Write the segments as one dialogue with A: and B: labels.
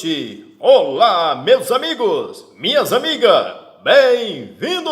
A: noite! Olá, meus amigos, minhas amigas, bem-vindos!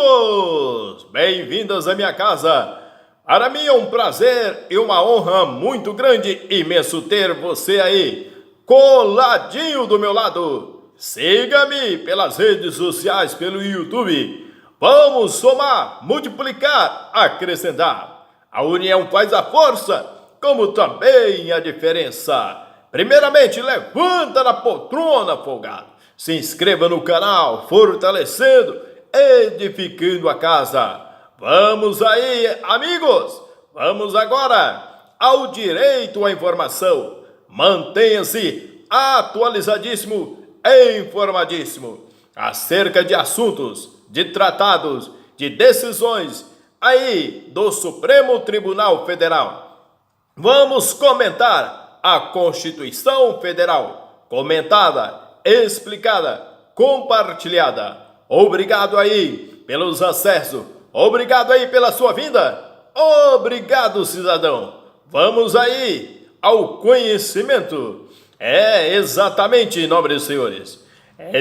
A: Bem-vindas à minha casa. Para mim é um prazer e uma honra muito grande e imenso ter você aí, coladinho do meu lado. Siga-me pelas redes sociais, pelo YouTube. Vamos somar, multiplicar, acrescentar. A união faz a força, como também a diferença. Primeiramente, levanta da poltrona, folgado. Se inscreva no canal, fortalecendo, edificando a casa. Vamos aí, amigos. Vamos agora ao direito à informação. Mantenha-se atualizadíssimo e informadíssimo acerca de assuntos, de tratados, de decisões aí do Supremo Tribunal Federal. Vamos comentar a Constituição Federal, comentada, explicada, compartilhada. Obrigado aí pelos acessos, obrigado aí pela sua vinda, obrigado, cidadão. Vamos aí ao conhecimento. Exatamente, nobres senhores.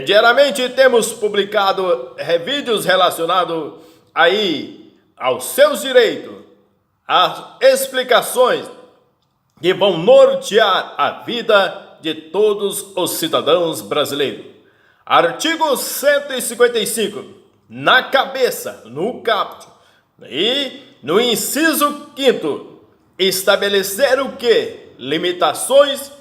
A: Diariamente temos publicado vídeos relacionados aí aos seus direitos, às explicações que vão nortear a vida de todos os cidadãos brasileiros. Artigo 155, na cabeça, no caput, e no inciso 5º, estabelecer o que? Limitações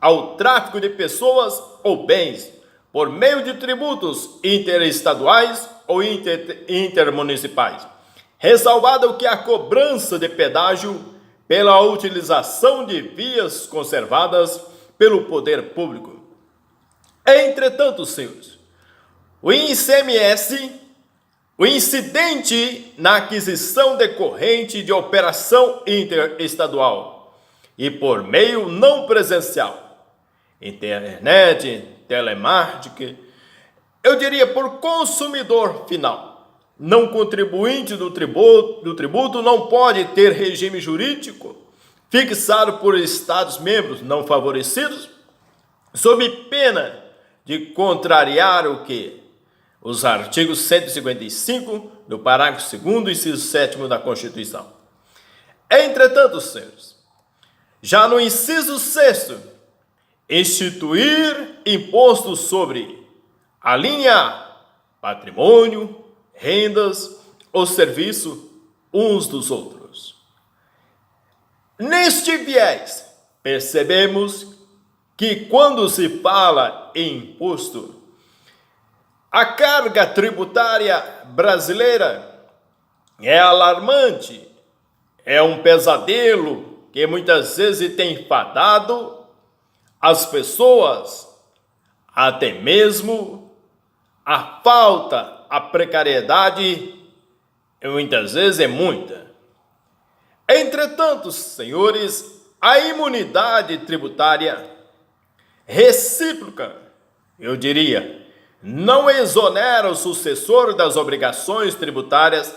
A: ao tráfico de pessoas ou bens por meio de tributos interestaduais ou intermunicipais, ressalvado que a cobrança de pedágio pela utilização de vias conservadas pelo poder público. Entretanto, senhores, o ICMS, o incidente na aquisição decorrente de operação interestadual e por meio não presencial, internet, telemarketing, eu diria por consumidor final, não contribuinte do tributo não pode ter regime jurídico fixado por Estados-membros não favorecidos, sob pena de contrariar o que? Os artigos 155 do parágrafo 2º, inciso 7º da Constituição. Entretanto, senhores, já no inciso 6º, instituir imposto sobre a linha A, patrimônio, rendas ou serviço uns dos outros. Neste viés, percebemos que quando se fala em imposto, a carga tributária brasileira é alarmante, é um pesadelo que muitas vezes tem enfadado as pessoas, até mesmo a falta, a precariedade, muitas vezes é muita. Entretanto, senhores, a imunidade tributária recíproca, eu diria, não exonera o sucessor das obrigações tributárias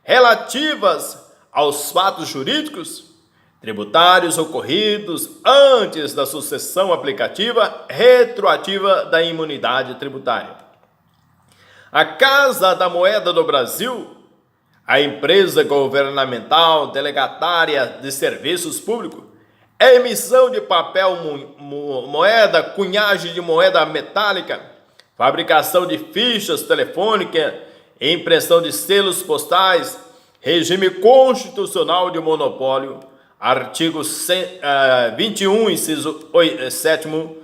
A: relativas aos fatos jurídicos tributários ocorridos antes da sucessão aplicativa retroativa da imunidade tributária. A Casa da Moeda do Brasil, a empresa governamental delegatária de serviços públicos, emissão de papel moeda, cunhagem de moeda metálica, fabricação de fichas telefônicas, impressão de selos postais, regime constitucional de monopólio, artigo 21, inciso 7º,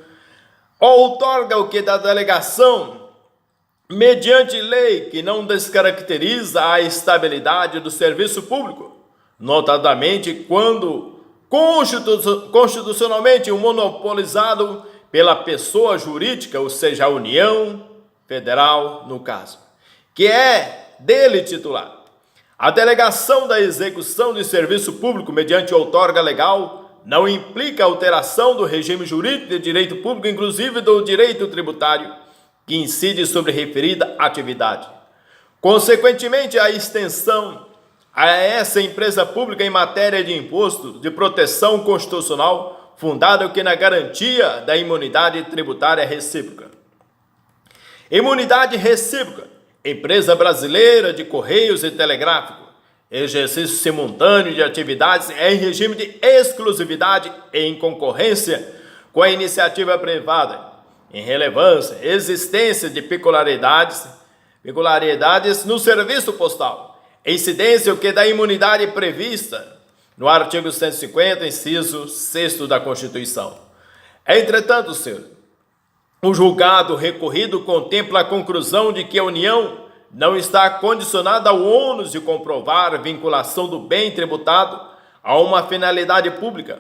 A: outorga o que da delegação mediante lei que não descaracteriza a estabilidade do serviço público, notadamente quando constitucionalmente monopolizado pela pessoa jurídica, ou seja, a União Federal, no caso, que é dele titular. A delegação da execução de serviço público mediante outorga legal não implica alteração do regime jurídico de direito público, inclusive do direito tributário, que incide sobre referida atividade. Consequentemente, a extensão a essa empresa pública em matéria de imposto de proteção constitucional fundado que na garantia da imunidade tributária recíproca. Imunidade recíproca. Empresa brasileira de Correios e Telegráfico. Exercício simultâneo de atividades em regime de exclusividade em concorrência com a iniciativa privada. Em relevância, existência de peculiaridades no serviço postal. Incidência o que da imunidade prevista no artigo 150, inciso 6º da Constituição. Entretanto, senhor, o julgado recorrido contempla a conclusão de que a União não está condicionada ao ônus de comprovar a vinculação do bem tributado a uma finalidade pública,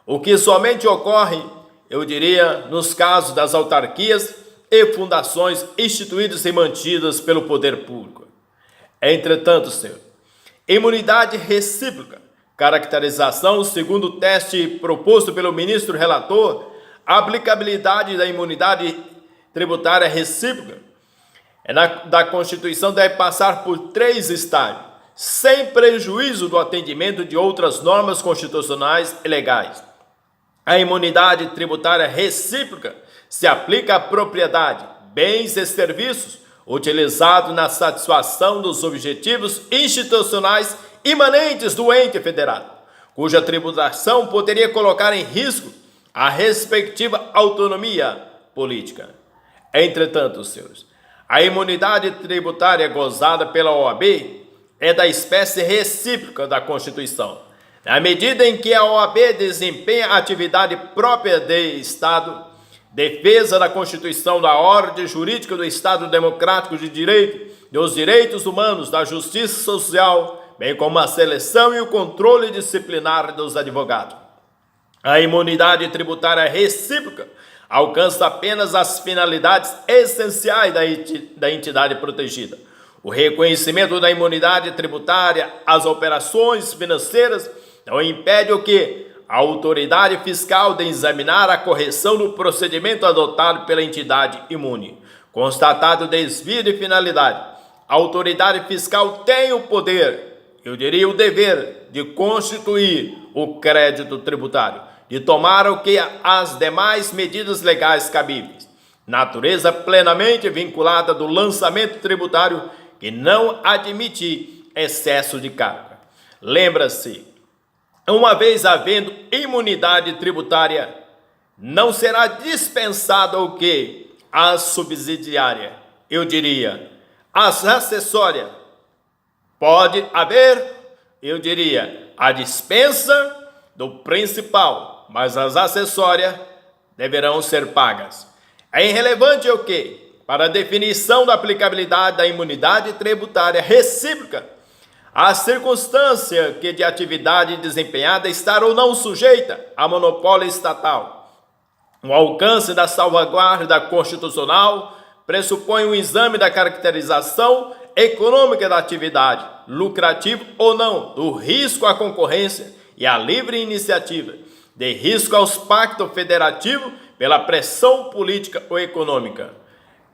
A: o que somente ocorre, eu diria, nos casos das autarquias e fundações instituídas e mantidas pelo poder público. Entretanto, senhor, imunidade recíproca, caracterização segundo o teste proposto pelo ministro relator, a aplicabilidade da imunidade tributária recíproca da Constituição deve passar por 3 estágios, sem prejuízo do atendimento de outras normas constitucionais e legais. A imunidade tributária recíproca se aplica à propriedade, bens e serviços utilizados na satisfação dos objetivos institucionais imanentes do ente federado, cuja tributação poderia colocar em risco a respectiva autonomia política. Entretanto, senhores, a imunidade tributária gozada pela OAB é da espécie recíproca da Constituição, na medida em que a OAB desempenha atividade própria de Estado, defesa da Constituição, da ordem jurídica do Estado democrático de direito, dos direitos humanos, da justiça social, bem como a seleção e o controle disciplinar dos advogados. A imunidade tributária recíproca alcança apenas as finalidades essenciais da entidade protegida. O reconhecimento da imunidade tributária às operações financeiras não impede o que? A autoridade fiscal de examinar a correção do procedimento adotado pela entidade imune. Constatado o desvio de finalidade, a autoridade fiscal tem o poder, eu diria o dever, de constituir o crédito tributário, de tomar o que as demais medidas legais cabíveis, natureza plenamente vinculada do lançamento tributário que não admite excesso de carga. Lembra-se, uma vez havendo imunidade tributária, não será dispensada o que? A subsidiária, eu diria, as acessórias. Pode haver, eu diria, a dispensa do principal, mas as acessórias deverão ser pagas. É irrelevante o que? Para a definição da aplicabilidade da imunidade tributária recíproca, a circunstância que de atividade desempenhada estar ou não sujeita a monopólio estatal. O alcance da salvaguarda constitucional pressupõe um exame da caracterização econômica da atividade, lucrativo ou não, do risco à concorrência e à livre iniciativa, de risco aos pactos federativos pela pressão política ou econômica.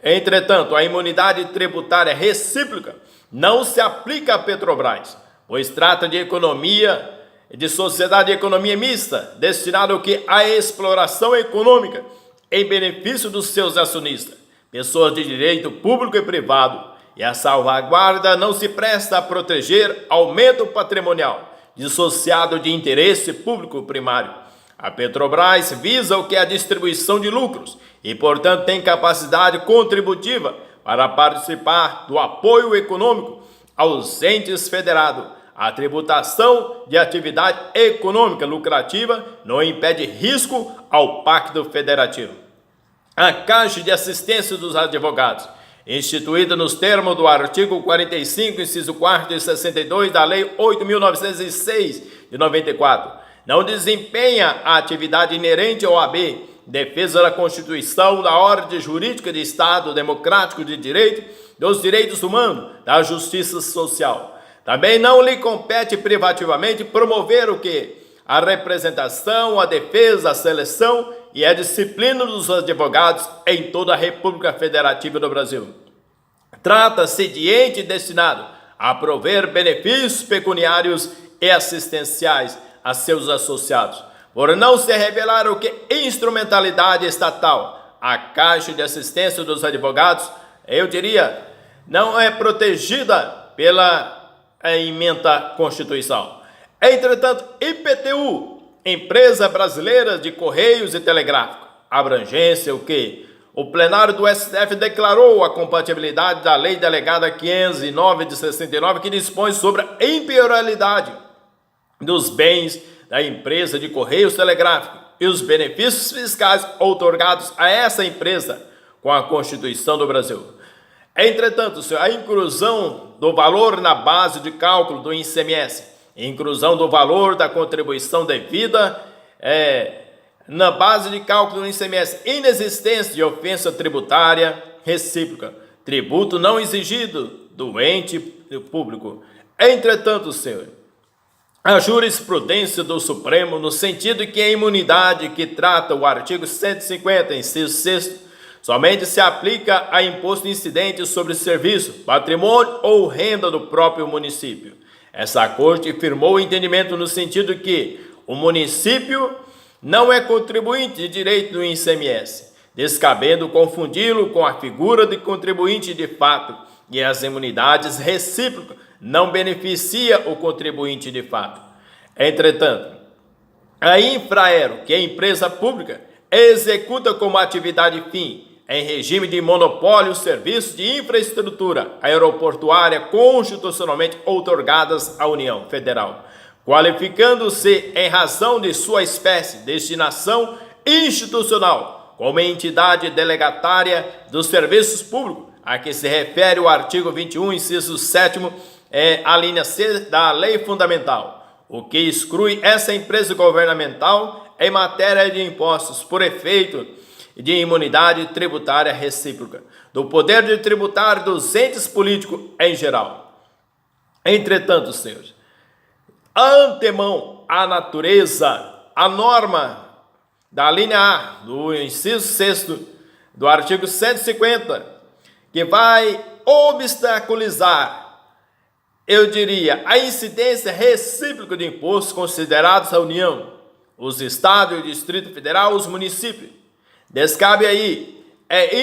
A: Entretanto, a imunidade tributária recíproca não se aplica à Petrobras, pois trata de sociedade de economia mista, destinada ao que? À exploração econômica em benefício dos seus acionistas, pessoas de direito público e privado, e a salvaguarda não se presta a proteger aumento patrimonial, dissociado de interesse público primário. A Petrobras visa o que? A distribuição de lucros e, portanto, tem capacidade contributiva para participar do apoio econômico aos entes federados. A tributação de atividade econômica lucrativa não impede risco ao Pacto Federativo. A Caixa de Assistência dos Advogados, instituída nos termos do artigo 45, inciso 4 e 62 da Lei 8.906 de 94, não desempenha a atividade inerente ao OAB, defesa da Constituição, da ordem jurídica de Estado democrático de direito, dos direitos humanos, da justiça social. Também não lhe compete privativamente promover o que? A representação, a defesa, a seleção e a disciplina dos advogados em toda a República Federativa do Brasil. Trata-se de ente destinado a prover benefícios pecuniários e assistenciais a seus associados, por não se revelar o que instrumentalidade estatal. A Caixa de Assistência dos Advogados, eu diria, não é protegida pela emenda Constituição. Entretanto, IPTU, Empresa Brasileira de Correios e Telegráfico, abrangência o que? O plenário do STF declarou a compatibilidade da Lei Delegada 509 de 69, que dispõe sobre a imperialidade dos bens da empresa de Correios Telegráficos e os benefícios fiscais outorgados a essa empresa com a Constituição do Brasil. Entretanto, a inclusão do valor na base de cálculo do ICMS, inclusão do valor da contribuição devida na base de cálculo do ICMS, inexistência de ofensa tributária recíproca, tributo não exigido do ente público. Entretanto, senhor, a jurisprudência do Supremo, no sentido que a imunidade que trata o artigo 150, inciso 6, somente se aplica a imposto incidente sobre serviço, patrimônio ou renda do próprio município. Essa corte firmou o entendimento no sentido que o município não é contribuinte de direito do ICMS, descabendo confundi-lo com a figura de contribuinte de fato, e as imunidades recíprocas não beneficia o contribuinte de fato. Entretanto, a Infraero, que é empresa pública, executa como atividade fim, em regime de monopólio, serviços de infraestrutura aeroportuária constitucionalmente outorgadas à União Federal, qualificando-se em razão de sua espécie, destinação institucional, como entidade delegatária dos serviços públicos, a que se refere o artigo 21, inciso 7º, a linha C da Lei Fundamental, o que exclui essa empresa governamental em matéria de impostos por efeito de imunidade tributária recíproca, do poder de tributar dos entes políticos em geral. Entretanto, senhores, antemão a natureza, a norma da linha A do inciso 6º do artigo 150, que vai obstaculizar, eu diria, a incidência recíproca de impostos considerados a União, os Estados e o Distrito Federal, os municípios. Descabe aí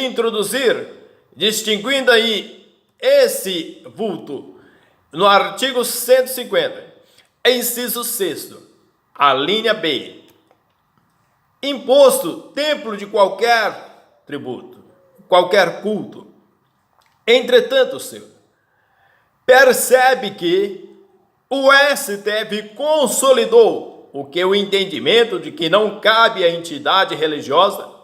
A: introduzir, distinguindo aí esse vulto no artigo 150, inciso 6º, a linha B. Imposto, templo de qualquer tributo, qualquer culto. Entretanto, senhor, percebe que o STF consolidou o que o entendimento de que não cabe à entidade religiosa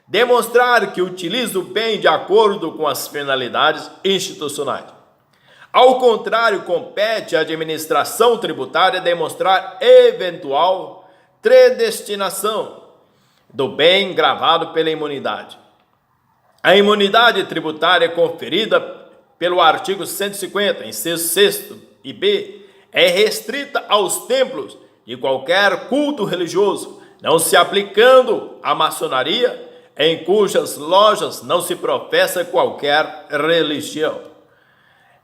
A: demonstrar que utiliza o bem de acordo com as finalidades institucionais. Ao contrário, compete à administração tributária demonstrar eventual predestinação do bem gravado pela imunidade. A imunidade tributária conferida pelo artigo 150, inciso 6º e B, é restrita aos templos de qualquer culto religioso, não se aplicando à maçonaria, em cujas lojas não se professa qualquer religião.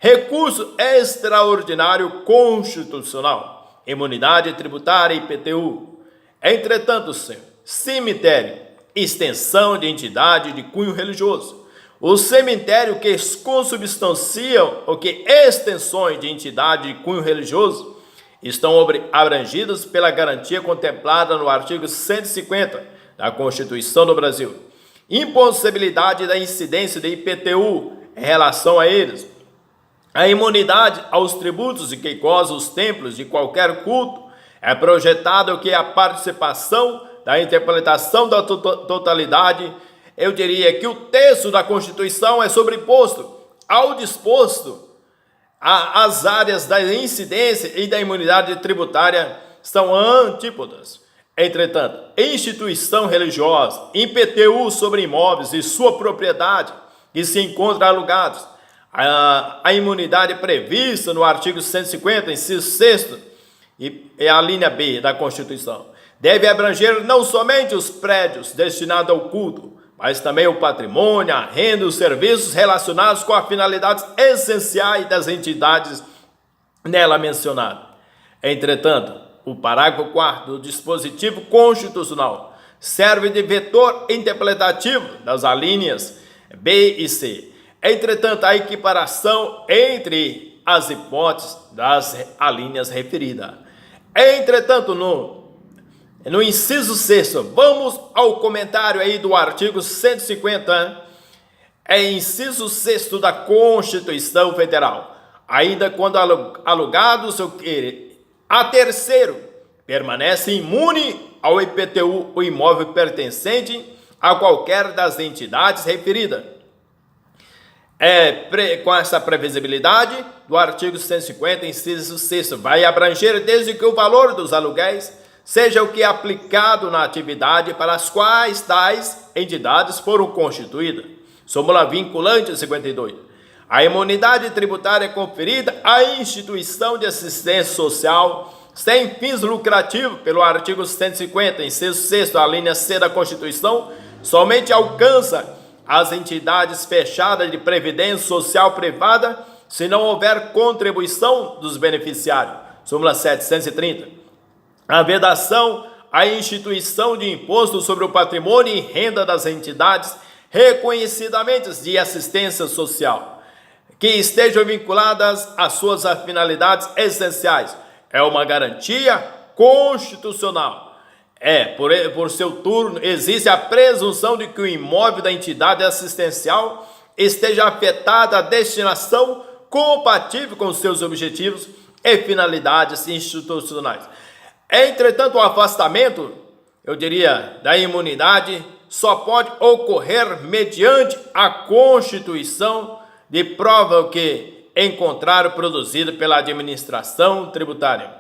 A: Recurso extraordinário constitucional, imunidade tributária IPTU. Entretanto, senhor, cemitério, extensão de entidade de cunho religioso. O cemitério que consubstanciam ou que extensões de entidade de cunho religioso estão abrangidas pela garantia contemplada no artigo 150 da Constituição do Brasil. Impossibilidade da incidência de IPTU em relação a eles. A imunidade aos tributos de que gozam os templos de qualquer culto é projetado que a participação da interpretação da totalidade, eu diria que o texto da Constituição é sobreposto ao disposto. As áreas da incidência e da imunidade tributária são antípodas. Entretanto, instituição religiosa, IPTU sobre imóveis e sua propriedade que se encontram alugados, a imunidade prevista no artigo 150, inciso 6º, e a linha B da Constituição, deve abranger não somente os prédios destinados ao culto, mas também o patrimônio, a renda e os serviços relacionados com as finalidades essenciais das entidades nela mencionadas. Entretanto, o parágrafo 4º do dispositivo constitucional serve de vetor interpretativo das alíneas B e C. Entretanto, a equiparação entre as hipóteses das alíneas referidas. Entretanto, no inciso 6º, vamos ao comentário aí do artigo 150, inciso 6º da Constituição Federal. Ainda quando alugado a terceiro, permanece imune ao IPTU o imóvel pertencente a qualquer das entidades referidas. Com essa previsibilidade do artigo 150, inciso 6º, vai abranger desde que o valor dos aluguéis seja o que é aplicado na atividade para as quais tais entidades foram constituídas. Súmula vinculante 52. A imunidade tributária é conferida à instituição de assistência social sem fins lucrativos pelo artigo 150, inciso 6º, a linha C da Constituição, somente alcança as entidades fechadas de previdência social privada se não houver contribuição dos beneficiários. Súmula 730. A vedação à instituição de imposto sobre o patrimônio e renda das entidades reconhecidamente de assistência social, que estejam vinculadas às suas finalidades essenciais, é uma garantia constitucional. Por seu turno, existe a presunção de que o imóvel da entidade assistencial esteja afetada a destinação compatível com seus objetivos e finalidades institucionais. Entretanto, o afastamento, da imunidade só pode ocorrer mediante a constituição de prova que encontrar produzido pela administração tributária.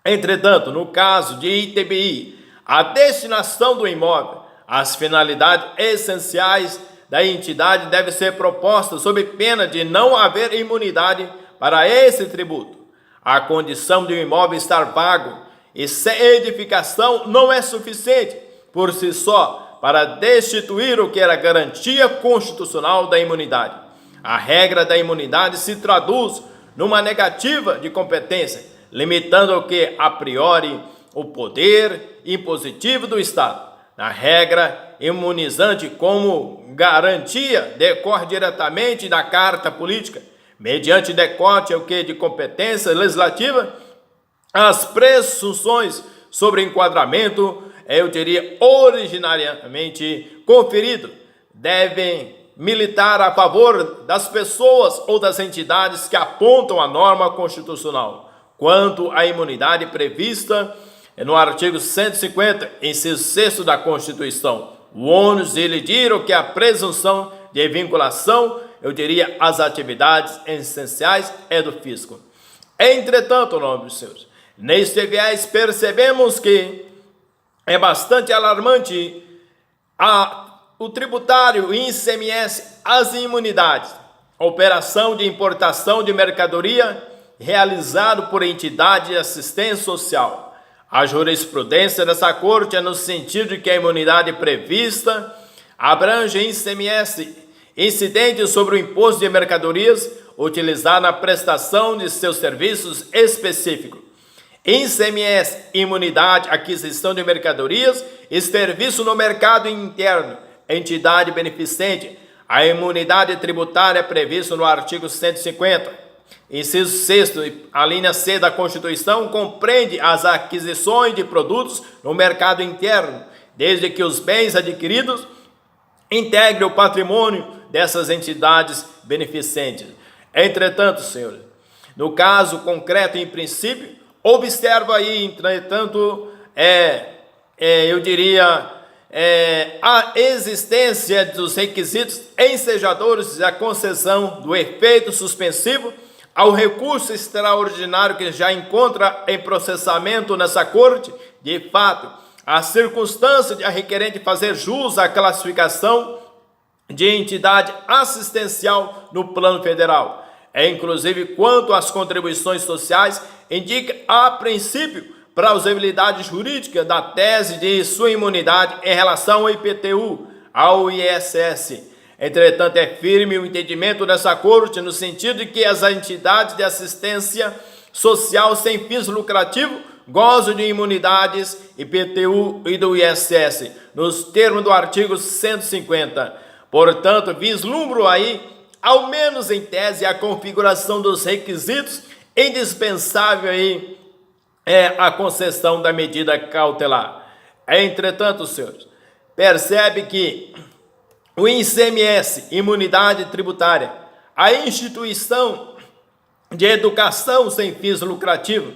A: Entretanto, no caso de ITBI, a destinação do imóvel, as finalidades essenciais da entidade deve ser proposta sob pena de não haver imunidade para esse tributo. A condição de um imóvel estar vago e sem edificação não é suficiente por si só para destituir o que era garantia constitucional da imunidade. A regra da imunidade se traduz numa negativa de competência, limitando o que a priori o poder impositivo do Estado. Na regra imunizante, como garantia, decorre diretamente da Carta Política, mediante decote o que de competência legislativa, as presunções sobre enquadramento, originariamente conferido, devem militar a favor das pessoas ou das entidades que apontam a norma constitucional. Quanto à imunidade prevista no artigo 150, inciso 6º da Constituição, o ônus de elidir o que a presunção de vinculação, às atividades essenciais é do fisco. Entretanto, nobres senhores, neste viés percebemos que é bastante alarmante o tributário ICMS, as imunidades, operação de importação de mercadoria realizado por entidade de assistência social. A jurisprudência dessa corte é no sentido de que a imunidade prevista abrange ICMS incidente sobre o imposto de mercadorias utilizado na prestação de seus serviços específicos. ICMS, imunidade, aquisição de mercadorias e serviço no mercado interno, entidade beneficente. A imunidade tributária é prevista no artigo 150. Inciso 6º, a linha C da Constituição compreende as aquisições de produtos no mercado interno, desde que os bens adquiridos integrem o patrimônio dessas entidades beneficentes. Entretanto, senhores, no caso concreto, em princípio, observa aí, entretanto, a existência dos requisitos ensejadores da concessão do efeito suspensivo ao recurso extraordinário que já encontra em processamento nessa corte. De fato, a circunstância de a requerente fazer jus à classificação de entidade assistencial no plano federal, inclusive quanto às contribuições sociais, indica a princípio plausibilidade jurídica da tese de sua imunidade em relação ao IPTU, ao ISS. Entretanto, é firme o entendimento dessa corte no sentido de que as entidades de assistência social sem fins lucrativos gozam de imunidades IPTU e do ISS, nos termos do artigo 150. Portanto, vislumbro aí, ao menos em tese, a configuração dos requisitos indispensável aí a concessão da medida cautelar. Entretanto, senhores, percebe que o ICMS, imunidade tributária, a instituição de educação sem fins lucrativos,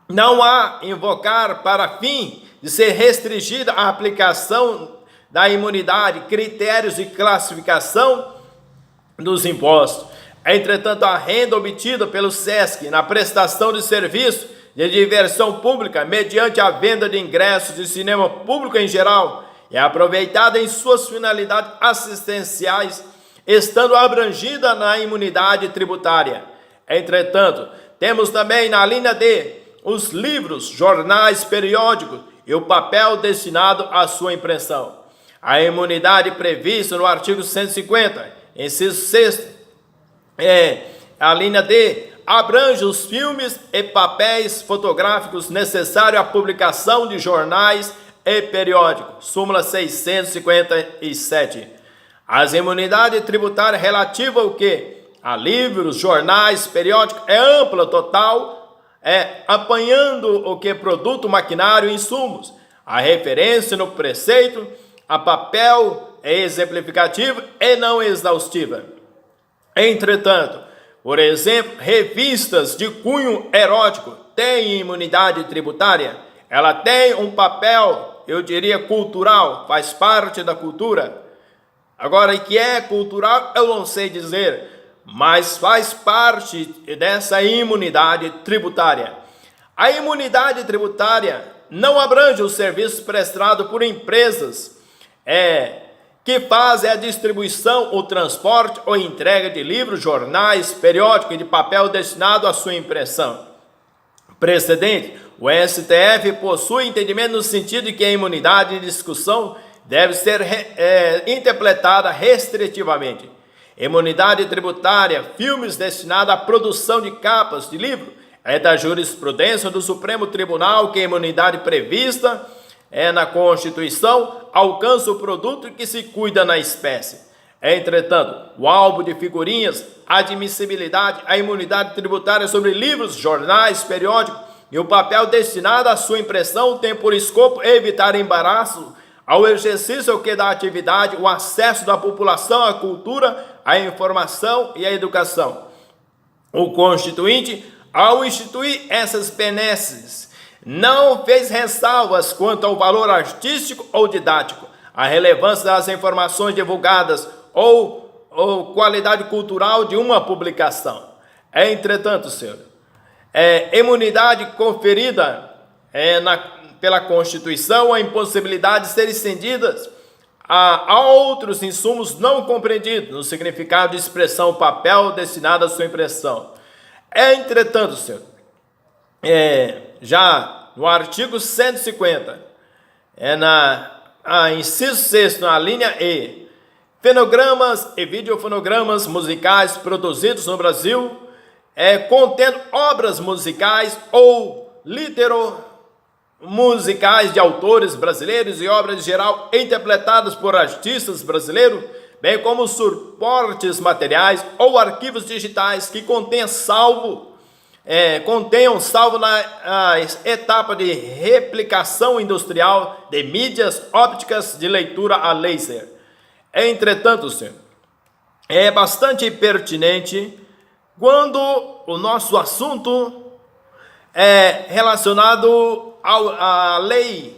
A: não há invocar para fim de ser restringida a aplicação da imunidade, critérios de classificação dos impostos. Entretanto, a renda obtida pelo SESC na prestação de serviço de diversão pública, mediante a venda de ingressos de cinema público em geral, é aproveitada em suas finalidades assistenciais, estando abrangida na imunidade tributária. Entretanto, temos também na linha D os livros, jornais, periódicos e o papel destinado à sua impressão. A imunidade prevista no artigo 150, inciso 6, a linha D, abrange os filmes e papéis fotográficos necessários à publicação de jornais e periódicos. Súmula 657. As imunidades tributárias relativas ao quê? A livros, jornais, periódicos, é ampla, total, apanhando o que? Produto, maquinário e insumos. A referência no preceito a papel é exemplificativa e não exaustiva. Entretanto, por exemplo, revistas de cunho erótico têm imunidade tributária. Ela tem um papel, eu diria, cultural, faz parte da cultura. Agora, o que é cultural, eu não sei dizer, mas faz parte dessa imunidade tributária. A imunidade tributária não abrange os serviços prestados por empresas que fazem a distribuição, o transporte ou entrega de livros, jornais, periódicos e de papel destinado à sua impressão. Precedente, o STF possui entendimento no sentido de que a imunidade de discussão deve ser interpretada restritivamente. Imunidade tributária, filmes destinados à produção de capas de livro, é da jurisprudência do Supremo Tribunal que a imunidade prevista na Constituição alcança o produto que se cuida na espécie. Entretanto, o álbum de figurinhas, admissibilidade, a imunidade tributária sobre livros, jornais, periódicos e o papel destinado à sua impressão tem por escopo evitar embaraço ao exercício da atividade, o acesso da população à cultura, à informação e à educação. O Constituinte, ao instituir essas benesses, não fez ressalvas quanto ao valor artístico ou didático, a relevância das informações divulgadas ou qualidade cultural de uma publicação. Entretanto, senhor, imunidade conferida pela Constituição, a impossibilidade de serem estendidas a outros insumos não compreendidos no significado de expressão papel destinado à sua impressão. Entretanto, senhor, já no artigo 150, inciso 6, na linha E, fonogramas e videofonogramas musicais produzidos no Brasil, contendo obras musicais ou musicais de autores brasileiros e obras em geral interpretadas por artistas brasileiros, bem como suportes materiais ou arquivos digitais que contenham salvo na etapa de replicação industrial de mídias ópticas de leitura a laser. Entretanto, senhor, é bastante pertinente quando o nosso assunto é relacionado à Lei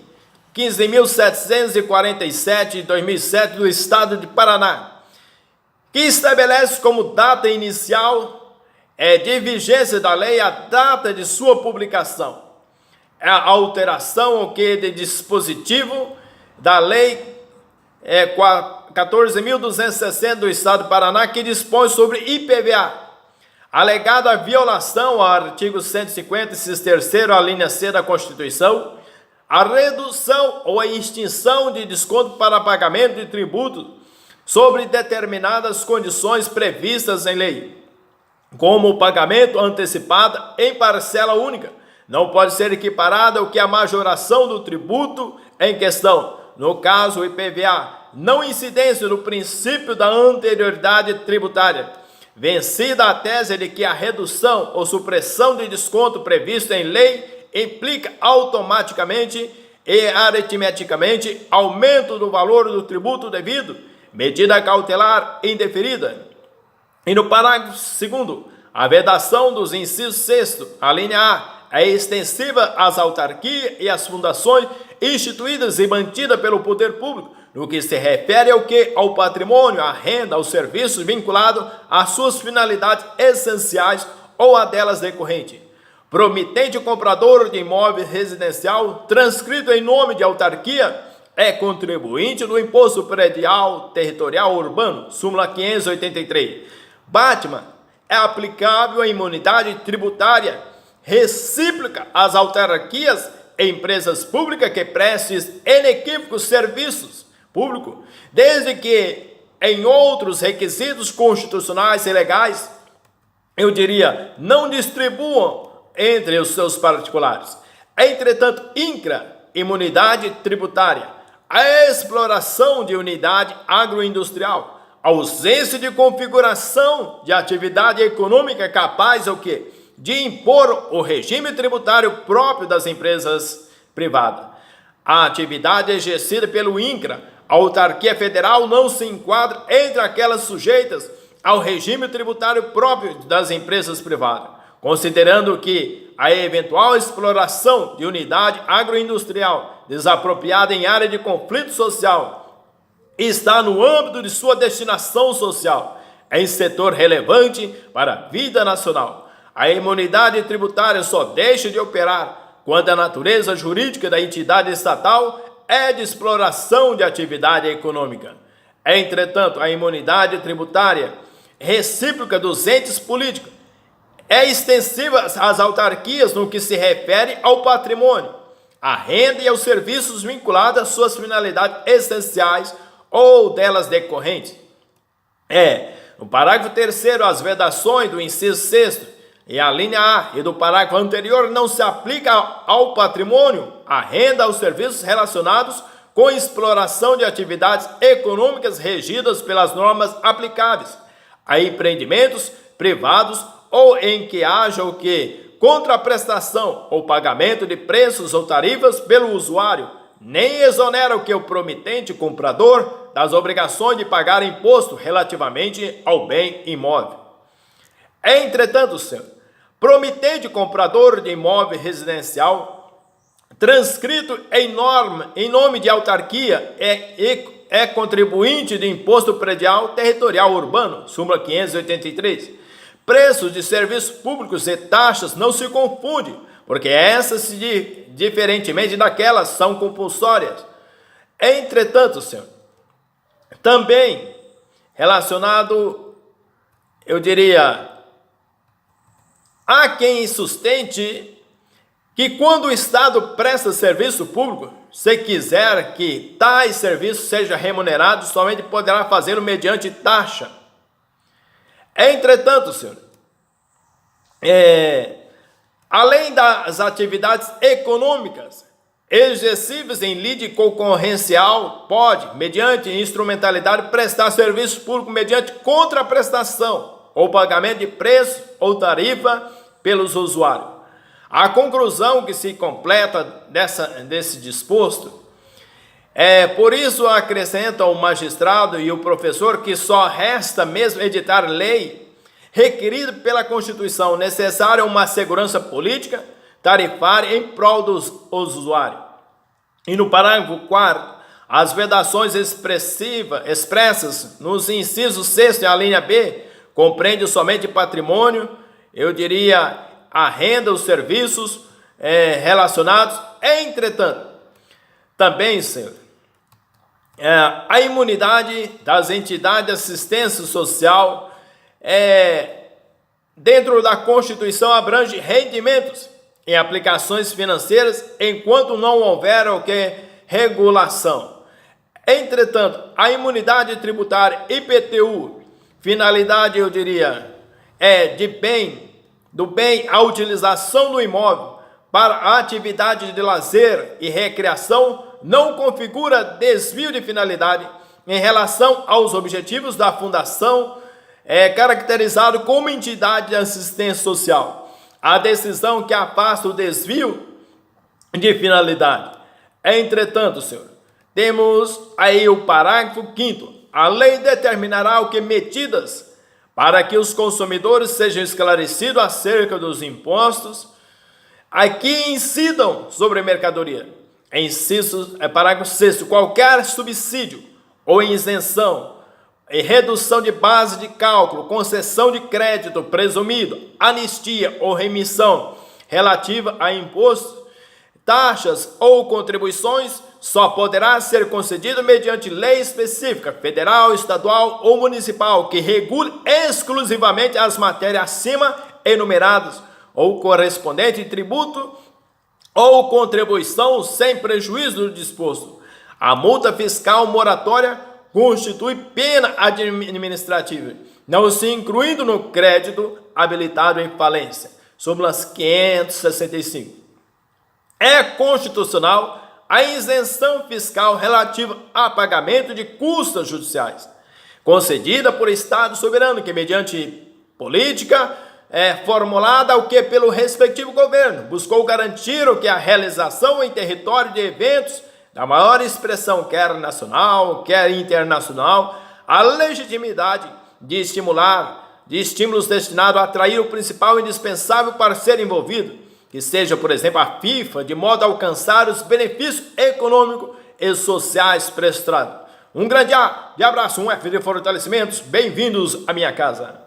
A: 15.747 de 2007 do Estado de Paraná, que estabelece como data inicial de vigência da lei a data de sua publicação. A alteração de dispositivo da lei 14.260 do Estado do Paraná, que dispõe sobre IPVA, alegada a violação ao artigo 150, inciso 3º, a linha C da Constituição, a redução ou a extinção de desconto para pagamento de tributo sobre determinadas condições previstas em lei, como o pagamento antecipado em parcela única, não pode ser equiparada ao que a majoração do tributo em questão. No caso, o IPVA, não incidência no princípio da anterioridade tributária, vencida a tese de que a redução ou supressão de desconto previsto em lei implica automaticamente e aritmeticamente aumento do valor do tributo devido, medida cautelar indeferida. E no parágrafo 2º, a vedação dos incisos 6º, a linha A, é extensiva às autarquias e às fundações instituídas e mantidas pelo poder público, no que se refere ao que? Ao patrimônio, à renda, aos serviços vinculados às suas finalidades essenciais ou a delas decorrente. Promitente comprador de imóvel residencial transcrito em nome de autarquia é contribuinte do Imposto Predial Territorial Urbano, súmula 583. Batman é aplicável a imunidade tributária recíproca às autarquias e empresas públicas que prestem inequívocos serviços públicos, desde que em outros requisitos constitucionais e legais, eu diria, não distribuam entre os seus particulares. Entretanto, INCRA, imunidade tributária, a exploração de unidade agroindustrial, ausência de configuração de atividade econômica capaz o quê? De impor o regime tributário próprio das empresas privadas. A atividade exercida pelo INCRA, a autarquia federal, não se enquadra entre aquelas sujeitas ao regime tributário próprio das empresas privadas, considerando que a eventual exploração de unidade agroindustrial desapropriada em área de conflito social está no âmbito de sua destinação social, em setor relevante para a vida nacional. A imunidade tributária só deixa de operar quando a natureza jurídica da entidade estatal é de exploração de atividade econômica. Entretanto, a imunidade tributária recíproca dos entes políticos é extensiva às autarquias no que se refere ao patrimônio, à renda e aos serviços vinculados às suas finalidades essenciais ou delas decorrentes. No parágrafo 3º, as vedações do inciso 6º e a linha A e do parágrafo anterior não se aplica ao patrimônio, à renda, aos serviços relacionados com exploração de atividades econômicas regidas pelas normas aplicáveis a empreendimentos privados ou em que haja o que? Contraprestação ou pagamento de preços ou tarifas pelo usuário, nem exonera o que? O promitente comprador das obrigações de pagar imposto relativamente ao bem imóvel. Entretanto, senhor, promitente comprador de imóvel residencial transcrito em nome de autarquia é contribuinte de Imposto Predial Territorial Urbano, súmula 583. Preços de serviços públicos e taxas não se confundem, porque essas, diferentemente daquelas, são compulsórias. Entretanto, senhor, também relacionado, eu diria, há quem sustente que quando o Estado presta serviço público, se quiser que tais serviços sejam remunerados, somente poderá fazê-lo mediante taxa. Entretanto, senhor, além das atividades econômicas exercíveis em lide concorrencial, pode, mediante instrumentalidade, prestar serviço público mediante contraprestação ou pagamento de preço ou tarifa pelos usuários. A conclusão que se completa desse disposto por isso acrescenta o magistrado e o professor que só resta mesmo editar lei requerida pela Constituição, necessária uma segurança política tarifária em prol dos usuários. E no parágrafo 4º, as vedações expressas nos incisos 6º e a linha B compreende somente patrimônio, eu diria a renda, os serviços relacionados. Entretanto, também, senhor, a imunidade das entidades de assistência social dentro da Constituição abrange rendimentos em aplicações financeiras enquanto não houver o que? Regulação. Entretanto, a imunidade tributária IPTU, finalidade, eu diria, do bem à utilização do imóvel, para a atividade de lazer e recreação não configura desvio de finalidade em relação aos objetivos da fundação, caracterizado como entidade de assistência social. A decisão que afasta o desvio de finalidade. Entretanto, senhor, temos aí o parágrafo 5º. A lei determinará o que medidas para que os consumidores sejam esclarecidos acerca dos impostos que incidam sobre a mercadoria. Parágrafo 6º. Qualquer subsídio ou isenção, redução de base de cálculo, concessão de crédito presumido, anistia ou remissão relativa a impostos, taxas ou contribuições só poderá ser concedido mediante lei específica, federal, estadual ou municipal, que regule exclusivamente as matérias acima enumeradas, ou correspondente tributo ou contribuição sem prejuízo do disposto. A multa fiscal moratória constitui pena administrativa, não se incluindo no crédito habilitado em falência. Súmulas 565. É constitucional a isenção fiscal relativa a pagamento de custas judiciais, concedida por Estado soberano, que mediante política formulada pelo respectivo governo, buscou garantir que a realização em território de eventos da maior expressão, quer nacional, quer internacional, a legitimidade de estímulos destinados a atrair o principal e indispensável parceiro envolvido, que seja, por exemplo, a FIFA, de modo a alcançar os benefícios econômicos e sociais prestados. Um grande abraço, um F de fortalecimentos, bem-vindos à minha casa.